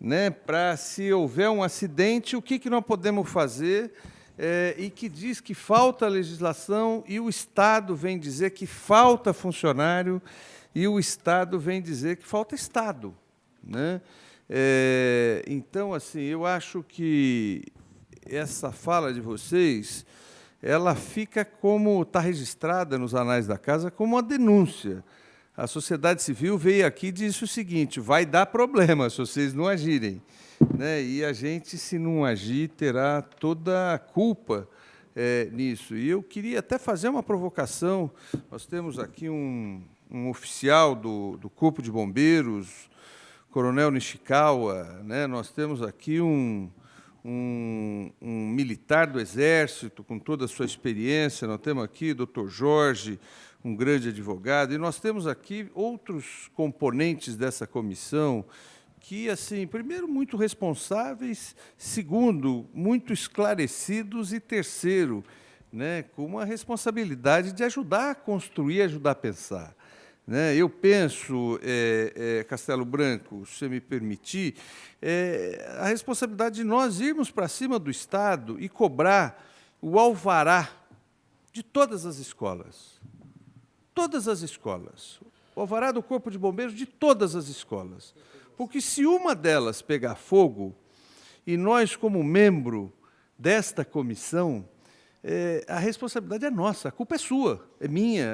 né, para, se houver um acidente, o que nós podemos fazer, e que diz que falta legislação, e o Estado vem dizer que falta funcionário, e o Estado vem dizer que falta Estado. Né? Então, assim, eu acho que essa fala de vocês, ela fica como está registrada nos anais da casa como uma denúncia. A sociedade civil veio aqui e disse o seguinte: vai dar problema se vocês não agirem. Né? E a gente, se não agir, terá toda a culpa nisso. E eu queria até fazer uma provocação. Nós temos aqui um oficial do Corpo de Bombeiros, Coronel Nishikawa, né? Nós temos aqui um militar do Exército, com toda a sua experiência. Nós temos aqui o Dr. Jorge, um grande advogado, e nós temos aqui outros componentes dessa comissão que, assim, primeiro, muito responsáveis, segundo, muito esclarecidos, e terceiro, né, com uma responsabilidade de ajudar a construir, ajudar a pensar. Né? Eu penso, Castelo Branco, se você me permitir, a responsabilidade de nós irmos para cima do Estado e cobrar o alvará de todas as escolas. todas as escolas, o alvará do Corpo de Bombeiros de todas as escolas. Porque se uma delas pegar fogo, e nós, como membro desta comissão, a responsabilidade é nossa, a culpa é sua, é minha,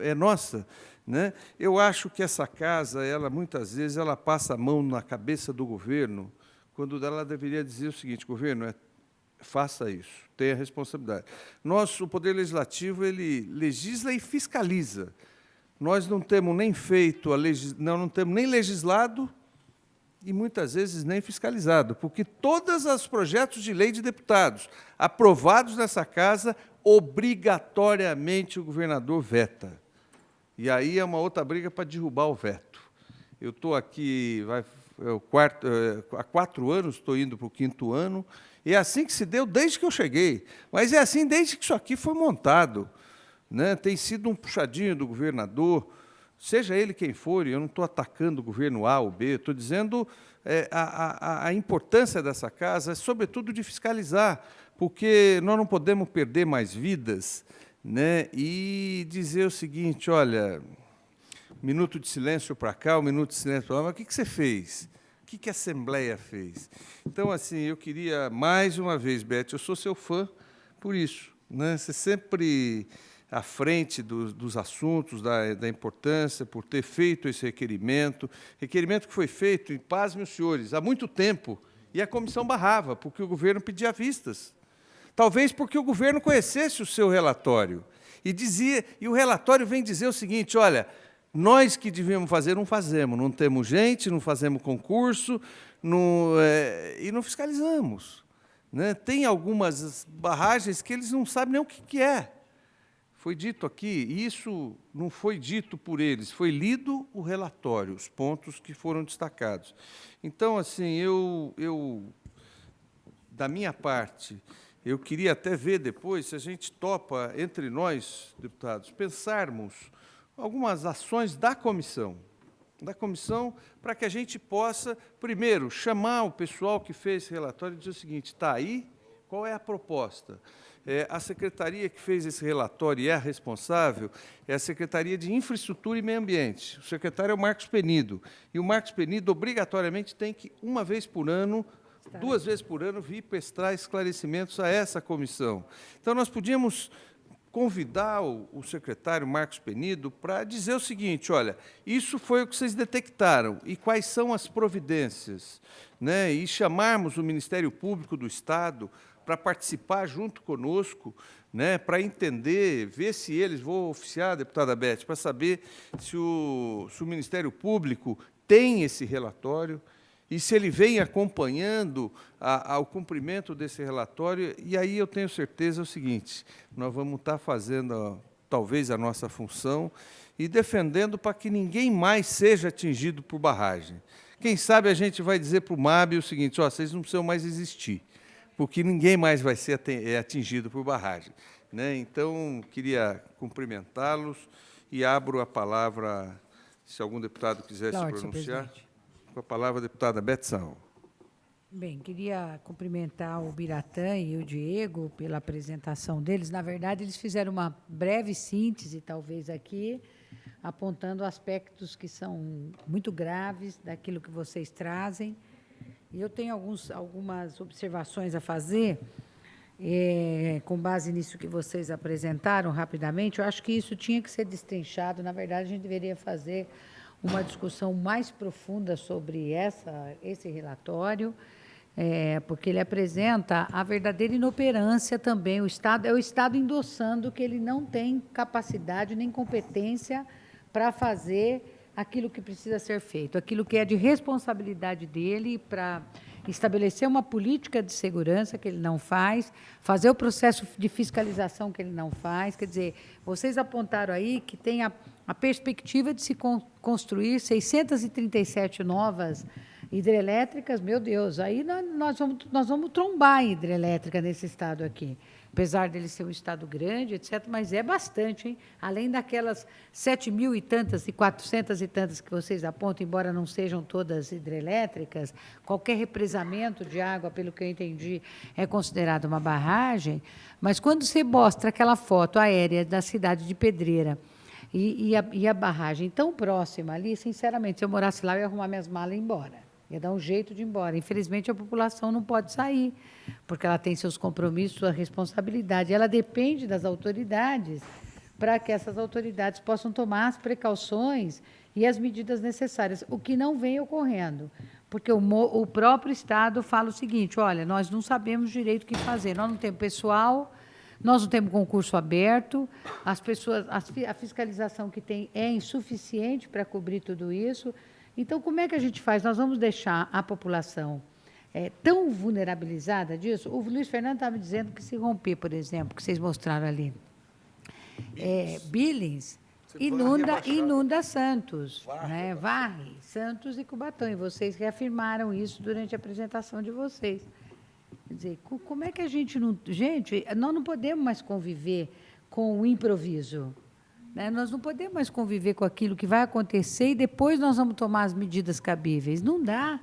é nossa. Né? Eu acho que essa casa, ela muitas vezes, ela passa a mão na cabeça do governo, quando ela deveria dizer o seguinte: governo, faça isso, tenha responsabilidade. O Poder Legislativo, ele legisla e fiscaliza. Nós não temos nem feito não temos nem legislado e muitas vezes nem fiscalizado, porque todos os projetos de lei de deputados aprovados nessa casa, obrigatoriamente o governador veta. E aí é uma outra briga para derrubar o veto. Eu estou aqui há 4 anos, estou indo para o 5º ano, e é assim que se deu desde que eu cheguei, mas é assim desde que isso aqui foi montado. Né? Tem sido um puxadinho do governador, seja ele quem for, e eu não estou atacando o governo A ou B, estou dizendo a importância dessa casa é, sobretudo, de fiscalizar, porque nós não podemos perder mais vidas, né? E dizer o seguinte: olha, minuto de silêncio para cá, minuto de silêncio para lá, mas o que você fez? O que a Assembleia fez? Então, assim, eu queria, mais uma vez, Beth, eu sou seu fã por isso. Né? Você sempre à frente dos assuntos, da importância, por ter feito esse requerimento que foi feito, e pasmem os senhores, há muito tempo, e a comissão barrava, porque o governo pedia vistas. Talvez porque o governo conhecesse o seu relatório, e o relatório vem dizer o seguinte: olha, nós que devíamos fazer, não fazemos, não temos gente, não fazemos concurso, e não fiscalizamos. Né? Tem algumas barragens que eles não sabem nem o que é. Foi dito aqui, e isso não foi dito por eles, foi lido o relatório, os pontos que foram destacados. Então, assim, da minha parte, eu queria até ver depois se a gente topa, entre nós, deputados, pensarmos algumas ações da comissão, para que a gente possa, primeiro, chamar o pessoal que fez esse relatório e dizer o seguinte: está aí, qual é a proposta? A secretaria que fez esse relatório e é a responsável é a Secretaria de Infraestrutura e Meio Ambiente. O secretário é o Marcos Penido. E o Marcos Penido, obrigatoriamente, tem que, 1 vez por ano, 2 vezes por ano, vir prestar esclarecimentos a essa comissão. Então, nós podíamos convidar o secretário Marcos Penido para dizer o seguinte: olha, isso foi o que vocês detectaram, e quais são as providências? Né? E chamarmos o Ministério Público do Estado para participar junto conosco, né, para entender, ver se eles, vou oficiar, deputada Beth, para saber se o Ministério Público tem esse relatório e se ele vem acompanhando ao cumprimento desse relatório. E aí eu tenho certeza o seguinte: nós vamos estar fazendo, talvez, a nossa função e defendendo para que ninguém mais seja atingido por barragem. Quem sabe a gente vai dizer para o MAB o seguinte: ó, vocês não precisam mais existir, porque ninguém mais vai ser atingido por barragem. Né? Então, queria cumprimentá-los e abro a palavra, se algum deputado quiser se pronunciar. Com a palavra, a deputada Beth Saão. Bem, queria cumprimentar o Biratã e o Diego pela apresentação deles. Na verdade, eles fizeram uma breve síntese, talvez aqui, apontando aspectos que são muito graves daquilo que vocês trazem. E eu tenho algumas observações a fazer, com base nisso que vocês apresentaram rapidamente. Eu acho que isso tinha que ser destrinchado. Na verdade, a gente deveria fazer uma discussão mais profunda sobre esse relatório, porque ele apresenta a verdadeira inoperância também. O Estado endossando que ele não tem capacidade nem competência para fazer aquilo que precisa ser feito, aquilo que é de responsabilidade dele para estabelecer uma política de segurança que ele não faz, fazer o processo de fiscalização que ele não faz. Quer dizer, vocês apontaram aí que tem a perspectiva de se construir 637 novas hidrelétricas. Meu Deus, aí nós vamos trombar a hidrelétrica nesse estado aqui, apesar dele ser um estado grande, etc., mas é bastante, hein? Além daquelas 7.000 e tantas e 400 e tantas que vocês apontam, embora não sejam todas hidrelétricas, qualquer represamento de água, pelo que eu entendi, é considerado uma barragem. Mas quando você mostra aquela foto aérea da cidade de Pedreira, E a barragem tão próxima ali, sinceramente, se eu morasse lá, eu ia arrumar minhas malas e ir embora. Ia dar um jeito de ir embora. Infelizmente, a população não pode sair, porque ela tem seus compromissos, sua responsabilidade. Ela depende das autoridades para que essas autoridades possam tomar as precauções e as medidas necessárias, o que não vem ocorrendo. Porque o próprio Estado fala o seguinte, olha, nós não sabemos direito o que fazer, nós não temos pessoal, nós não temos concurso aberto, as pessoas, a fiscalização que tem é insuficiente para cobrir tudo isso. Então, como é que a gente faz? Nós vamos deixar a população tão vulnerabilizada disso? O Luiz Fernando estava dizendo que se romper, por exemplo, que vocês mostraram ali, Billings, inunda Santos, né? Varre Santos e Cubatão, e vocês reafirmaram isso durante a apresentação de vocês. Quer dizer, como é que a gente não... Gente, nós não podemos mais conviver com o improviso, né? Nós não podemos mais conviver com aquilo que vai acontecer e depois nós vamos tomar as medidas cabíveis. Não dá.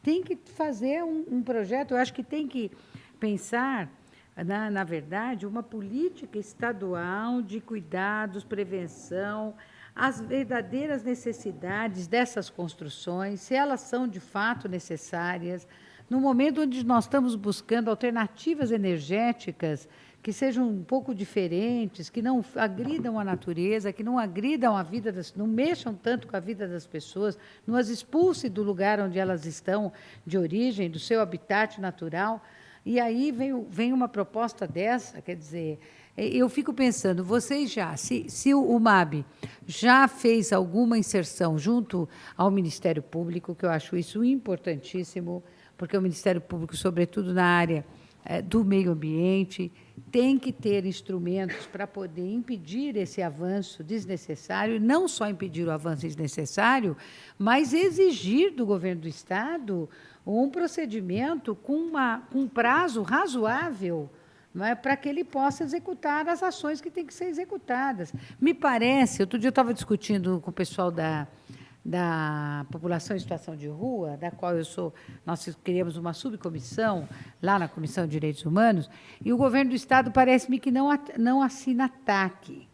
Tem que fazer um projeto, eu acho que tem que pensar, na verdade, uma política estadual de cuidados, prevenção, as verdadeiras necessidades dessas construções, se elas são de fato necessárias, no momento onde nós estamos buscando alternativas energéticas que sejam um pouco diferentes, que não agridam a natureza, que não agridam a vida, não mexam tanto com a vida das pessoas, não as expulse do lugar onde elas estão de origem, do seu habitat natural. E aí vem uma proposta dessa, quer dizer, eu fico pensando, vocês já, se o MAB já fez alguma inserção junto ao Ministério Público, que eu acho isso importantíssimo, porque o Ministério Público, sobretudo na área do meio ambiente, tem que ter instrumentos para poder impedir esse avanço desnecessário, não só impedir o avanço desnecessário, mas exigir do governo do Estado um procedimento com um prazo razoável, não é, para que ele possa executar as ações que têm que ser executadas. Me parece, outro dia eu estava discutindo com o pessoal da população em situação de rua, da qual nós criamos uma subcomissão lá na Comissão de Direitos Humanos, e o governo do Estado parece-me que não assina TAC,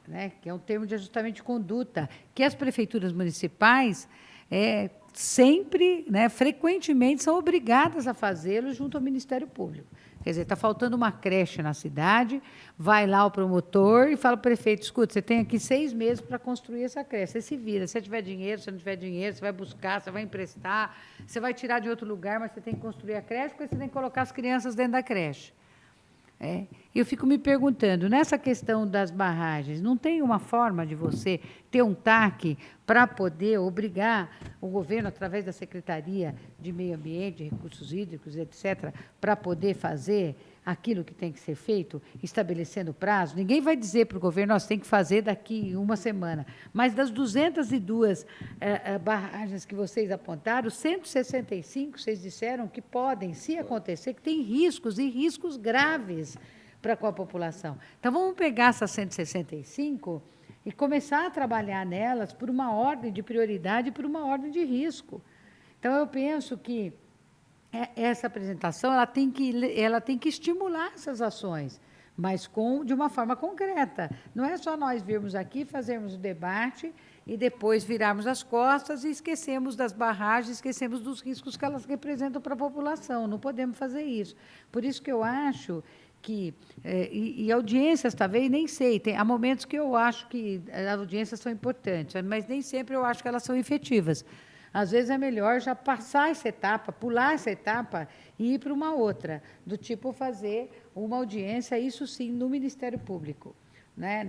né, que é um termo de ajustamento de conduta, que as prefeituras municipais sempre, né, frequentemente, são obrigadas a fazê-lo junto ao Ministério Público. Quer dizer, está faltando uma creche na cidade, vai lá o promotor e fala para o prefeito, escuta, você tem aqui 6 meses para construir essa creche, você se vira, se você tiver dinheiro, se não tiver dinheiro, você vai buscar, você vai emprestar, você vai tirar de outro lugar, mas você tem que construir a creche, porque você tem que colocar as crianças dentro da creche. Eu fico me perguntando, nessa questão das barragens, não tem uma forma de você ter um TAC para poder obrigar o governo, através da Secretaria de Meio Ambiente, Recursos Hídricos, etc., para poder fazer aquilo que tem que ser feito, estabelecendo prazo? Ninguém vai dizer para o governo, nós tem que fazer daqui uma semana. Mas das 202 barragens que vocês apontaram, 165, vocês disseram que podem, se acontecer, que tem riscos, e riscos graves para com a população. Então, vamos pegar essas 165 e começar a trabalhar nelas por uma ordem de prioridade e por uma ordem de risco. Então, eu penso que essa apresentação ela tem que estimular essas ações, mas de uma forma concreta. Não é só nós virmos aqui, fazermos o debate e depois virarmos as costas e esquecemos das barragens, esquecemos dos riscos que elas representam para a população. Não podemos fazer isso. Por isso que eu acho que, e audiências, talvez, nem sei, há momentos que eu acho que as audiências são importantes, mas nem sempre eu acho que elas são efetivas. Às vezes é melhor já passar essa etapa, pular essa etapa e ir para uma outra, do tipo fazer uma audiência, isso sim, no Ministério Público, né?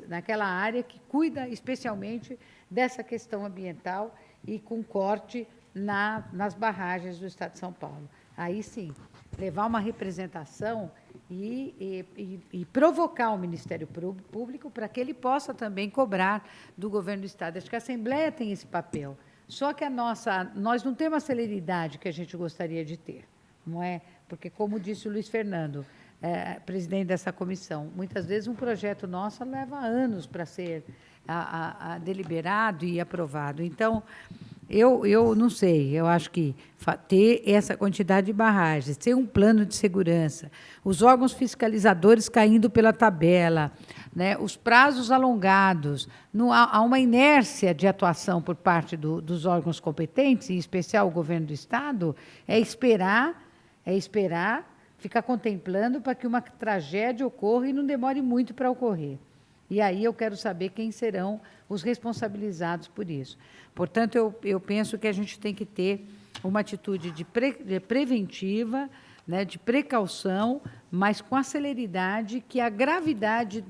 Naquela área que cuida especialmente dessa questão ambiental e com corte nas barragens do Estado de São Paulo. Aí sim, levar uma representação e provocar o Ministério Público para que ele possa também cobrar do governo do Estado. Acho que a Assembleia tem esse papel. Só que nós não temos a celeridade que a gente gostaria de ter, não é? Porque, como disse o Luiz Fernando, presidente dessa comissão, muitas vezes um projeto nosso leva anos para ser deliberado e aprovado. Então, Eu não sei, eu acho que ter essa quantidade de barragens, ter um plano de segurança, os órgãos fiscalizadores caindo pela tabela, né, os prazos alongados, há uma inércia de atuação por parte dos órgãos competentes, em especial o governo do Estado, é esperar, ficar contemplando para que uma tragédia ocorra e não demore muito para ocorrer. E aí eu quero saber quem serão os responsabilizados por isso. Portanto, eu penso que a gente tem que ter uma atitude de preventiva, né, de precaução, mas com a celeridade que a gravidade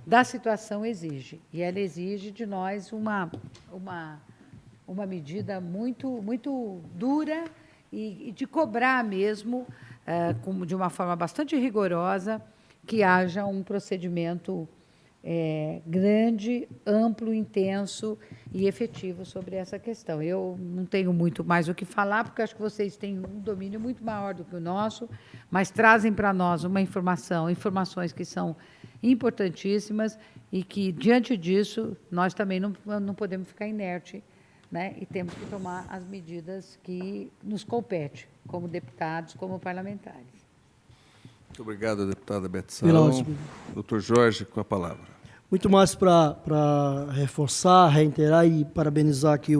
da situação exige. E ela exige de nós uma medida muito dura e de cobrar mesmo, de uma forma bastante rigorosa, que haja um procedimento grande, amplo, intenso e efetivo sobre essa questão. Eu não tenho muito mais o que falar, porque acho que vocês têm um domínio muito maior do que o nosso, mas trazem para nós informações que são importantíssimas e que, diante disso, nós também não podemos ficar inerte, né, e temos que tomar as medidas que nos competem, como deputados, como parlamentares. Muito obrigado, deputada Beth Pela Saão. ótima. Doutor Jorge, com a palavra. Muito mais para reforçar, reiterar e parabenizar aqui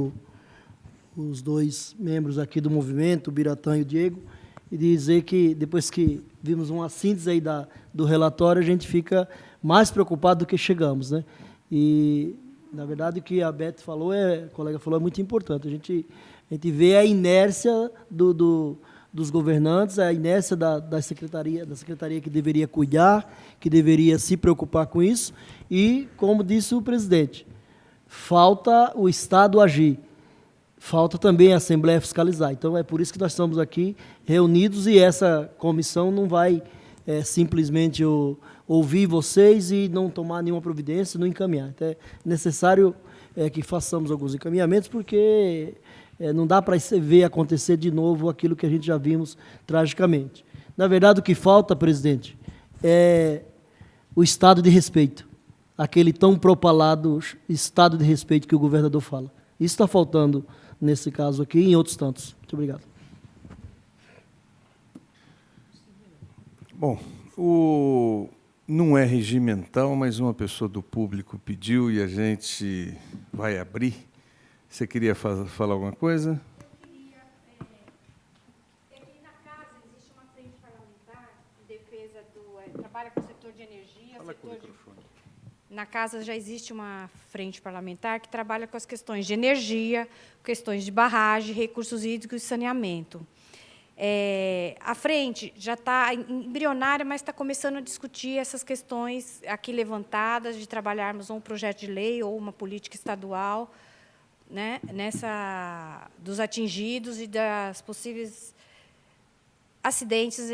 os dois membros aqui do movimento, o Biratã e o Diego, e dizer que, depois que vimos uma síntese aí do relatório, a gente fica mais preocupado do que chegamos, né? E, na verdade, o que a Beth falou, a colega falou, é muito importante. A gente vê a inércia dos governantes, a inércia da secretaria que deveria cuidar, que deveria se preocupar com isso, e, como disse o presidente, falta o Estado agir, falta também a Assembleia fiscalizar. Então, é por isso que nós estamos aqui reunidos, e essa comissão não vai simplesmente ouvir vocês e não tomar nenhuma providência, não encaminhar. Então, é necessário que façamos alguns encaminhamentos, porque não dá para ver acontecer de novo aquilo que a gente já vimos tragicamente. Na verdade, o que falta, presidente, é o estado de respeito, aquele tão propalado estado de respeito que o governador fala. Isso está faltando nesse caso aqui e em outros tantos. Muito obrigado. Bom, não é regimental, mas uma pessoa do público pediu e a gente vai abrir. Você queria falar alguma coisa? Aqui na casa existe uma frente parlamentar de defesa trabalha com o setor de energia. Fala com o microfone. Na casa já existe uma frente parlamentar que trabalha com as questões de energia, questões de barragem, recursos hídricos e saneamento. A frente já está embrionária, mas está começando a discutir essas questões aqui levantadas, de trabalharmos um projeto de lei ou uma política estadual, né, dos atingidos e das possíveis acidentes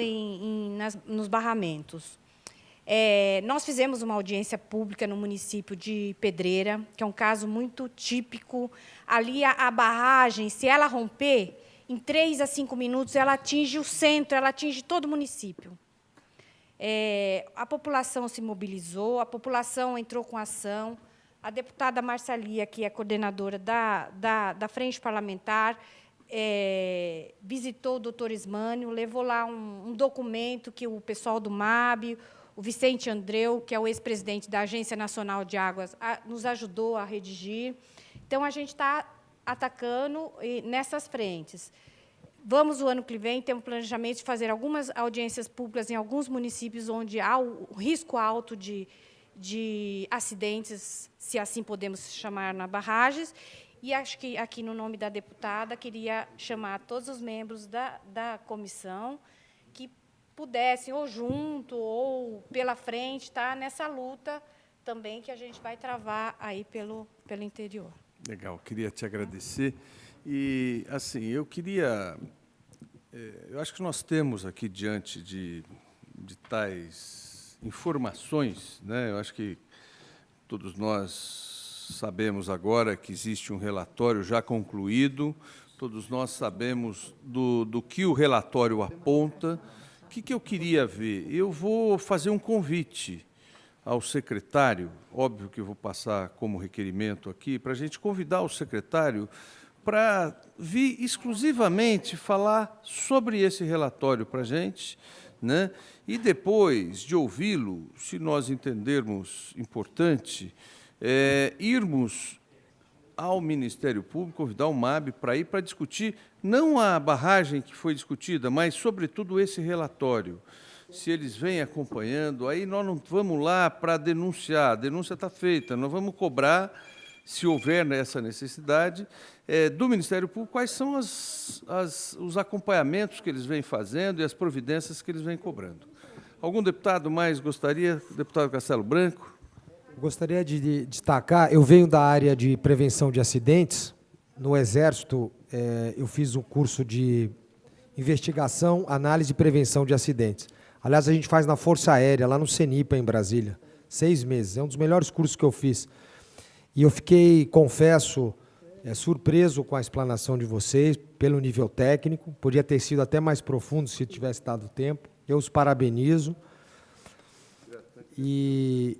nos barramentos. Nós fizemos uma audiência pública no município de Pedreira, que é um caso muito típico. Ali, a barragem, se ela romper, em 3 a 5 minutos, ela atinge o centro, ela atinge todo o município. A população se mobilizou, a população entrou com ação. A deputada Marcelia, que é coordenadora da Frente Parlamentar, visitou o doutor Ismânio, levou lá um documento que o pessoal do MAB, o Vicente Andreu, que é o ex-presidente da Agência Nacional de Águas, nos ajudou a redigir. Então, a gente está atacando nessas frentes. Vamos, o ano que vem, ter um planejamento de fazer algumas audiências públicas em alguns municípios onde há o risco alto de acidentes, se assim podemos chamar, na barragens. E acho que, aqui, no nome da deputada, queria chamar todos os membros da comissão que pudessem, ou junto, ou pela frente, estar nessa luta também que a gente vai travar aí pelo interior. Legal, queria te agradecer. E, assim, eu acho que nós temos aqui, diante de tais informações, né? Eu acho que todos nós sabemos agora que existe um relatório já concluído, todos nós sabemos do que o relatório aponta. O que eu queria ver? Eu vou fazer um convite ao secretário, óbvio que eu vou passar como requerimento aqui, para a gente convidar o secretário para vir exclusivamente falar sobre esse relatório para a gente, né? E depois de ouvi-lo, se nós entendermos importante, irmos ao Ministério Público, convidar o MAB para ir para discutir, não a barragem que foi discutida, mas, sobretudo, esse relatório. Se eles vêm acompanhando, aí nós não vamos lá para denunciar, a denúncia está feita, nós vamos cobrar, se houver essa necessidade, do Ministério Público, quais são os acompanhamentos que eles vêm fazendo e as providências que eles vêm cobrando. Algum deputado mais gostaria? Deputado Castelo Branco. Gostaria de destacar, eu venho da área de prevenção de acidentes. No Exército, eu fiz um curso de investigação, análise e prevenção de acidentes. Aliás, a gente faz na Força Aérea, lá no CENIPA, em Brasília. 6 meses. É um dos melhores cursos que eu fiz. E eu fiquei, confesso, surpreso com a explanação de vocês, pelo nível técnico. Podia ter sido até mais profundo se tivesse dado tempo. Eu os parabenizo. E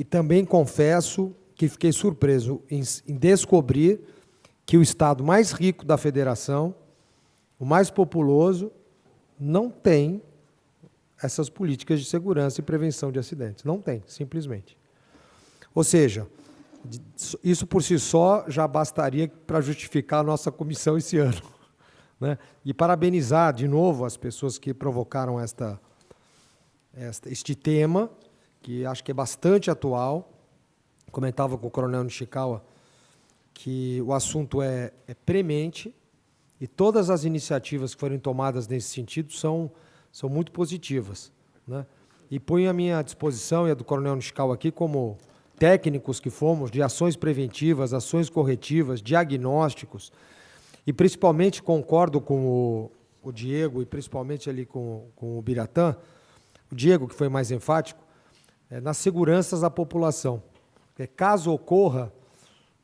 também confesso que fiquei surpreso em descobrir que o estado mais rico da federação, o mais populoso, não tem essas políticas de segurança e prevenção de acidentes. Não tem, simplesmente. Ou seja, isso por si só já bastaria para justificar a nossa comissão esse ano, né? E parabenizar de novo as pessoas que provocaram este tema, que acho que é bastante atual. Comentava com o Coronel Nishikawa que o assunto é premente e todas as iniciativas que forem tomadas nesse sentido são muito positivas, né? E ponho à minha disposição e a do Coronel Nishikawa aqui como técnicos que fomos de ações preventivas, ações corretivas, diagnósticos, e principalmente concordo com o Diego e principalmente ali com o Biratã, o Diego que foi mais enfático, nas seguranças da população. Caso ocorra,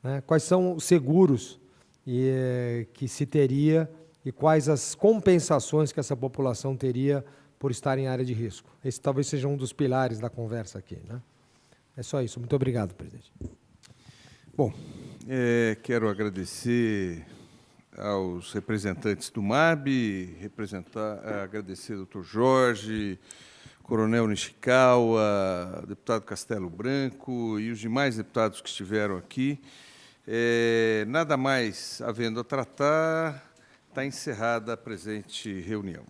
né, quais são os seguros que se teria e quais as compensações que essa população teria por estar em área de risco. Esse talvez seja um dos pilares da conversa aqui, né? É só isso. Muito obrigado, presidente. Bom, quero agradecer aos representantes do MAB, agradecer ao doutor Jorge, Coronel Nishikawa, deputado Castelo Branco e os demais deputados que estiveram aqui. Nada mais havendo a tratar, está encerrada a presente reunião.